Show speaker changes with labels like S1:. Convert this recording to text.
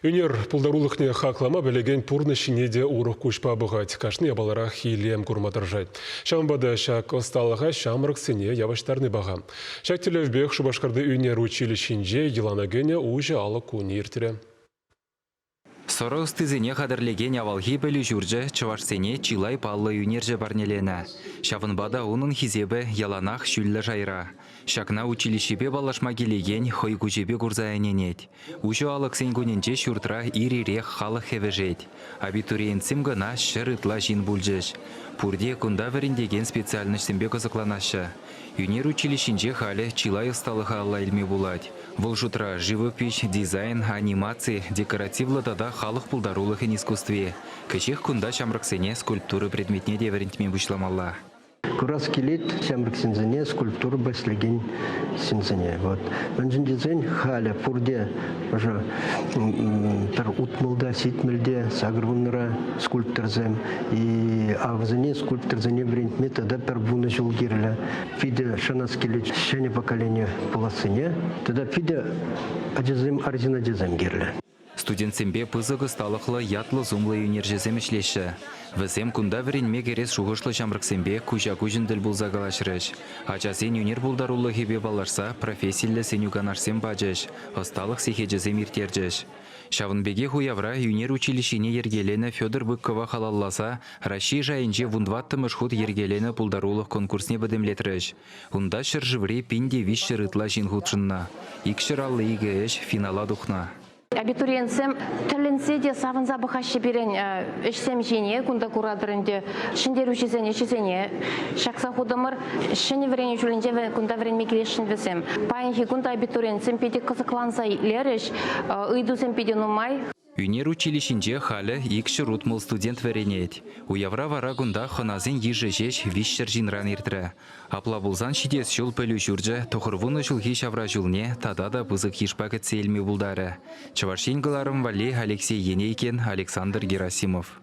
S1: Үнер пулдарулықне хақлама білеген пурны шинеде урық күшпа бұғат. Кашны ябалара хилем күрматыржайд. Шамбада шак осталыға шамрық сене яваштарны баға. Шак телевбек Шубашкарды үнер училищинже елана гене уже алы күні ертірі.
S2: Сорос тізіне қадырлеген авалхи бөлі жүржі чывашсене чилай паллы үнерже барнелені. Шавынбада оның хизебі яланақ шүллі жайра. Шакна училищебе балашма келеген хой күжебе күрзаяненет. Ужу алықсен күнінче шүртра ирирех халық хевежет. Абитуриентсім гына шырытла жин бүлжеш. Пурде күнда верендеген специальностьсембе қызықланашы. Юнер училищинже халі чилай ысталыға алла илме булать. Бұл жұтра живопись, дизайн, анимация, декоративлы дада халық пулдарулық искусстве. Кішек күнда шамрықсене скульптуры предметне деверентме бұшламалла.
S3: Курас келет шамрық сензене скульптура баслеген сензене. Өнжін дизайн халя пурде уже утмылда, ситмілде, сагырвыныра скульпторзем. И авзене скульпторзене верентме тогда первуны жыл керлі. Фиде шанас келет шәне поколение полосыне. Тогда фиде аджезем арзина дезем керлі.
S2: Студентсембе пызығы сталықлы ятлы зумлы юнержезем ішлеші. Візем күнда веренме керес шуғышлы жамрықсембе күжа-ку жінділ бұлза қалашырыш. Ачасен юнер бұлдарулы хебе баларса профессийлі сенюганарсем бажыш. Осталық сехеджезем иртерджіш. Шавынбеге хуявра юнер училищине ергелені Федор Быккова халалласа, Раши жайынже вундваттымыш худ ергелені бұлдарулық конкурсне бідімлетіріш. Унда шыржывре пинде вишші рытла жин худшынна. Икшыраллы игіш финала духна.
S4: Абитуриентсем тілінсе де савынза бұқашы берен ішсем жене, күнда күрадырынде шындер үшізене, шақса худымыр шыны верен жүлінде күнда верен мекелешін весем. Пайынхи күнда абитуриентсем педе қызықланса леріш, ұйдусем педе нумай.
S2: Юнер училищинже халі икші рутмыл студент веренет. Уявра вара гунда хоназен ежі жеш вишшір жинран ертірі. Апла бұлзан шидес жол пөлі жүржі, тоқырвуны жылғы шавра жылне, тада да бұзық ешпақыт сейлмі бұлдары. Чавашен ғыларым Валей Алексей Енейкен, Александр Герасимов.